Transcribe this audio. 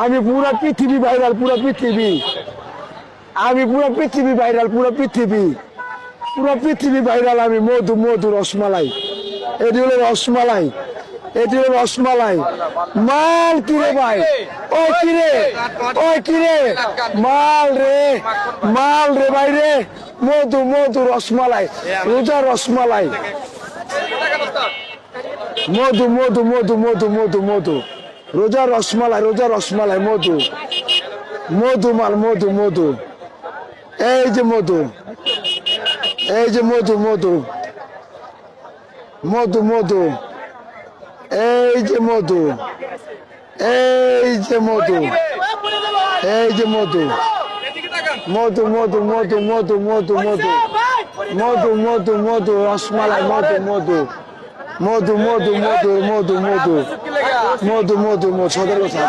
আমি পুরো পৃথিবী ভাইরাল, পুরো পৃথিবী। আমি পুরো পৃথিবী ভাইরাল, পুরো পৃথিবী ভাইরাল। আমি মধু মধু রসমালাই। এটি হলো রসমালাই, এটি হলো রসমালাই। মাল কিরে ভাই, ও কিরে, ও কিরে, মাল রে ভাই রে। মধু মধু রসমালাই, রোজা রসমালাই। মধু মধু মধু মধু মধু মধু রোজা রসমালাই, রোজা রসমালাই। মধু মধু মাল, মধু মধু। এই যে মধু, এই যে মধু মধু মধু মধু। এই যে মধু, এই যে মধু, এই যে মধু মধু মধু মধু মধু মধু মধু মধু মধু মধু রসমালাই। মধু মধু মধু মধু মধু মধু মধু মধু মধু মধু সদর কথা।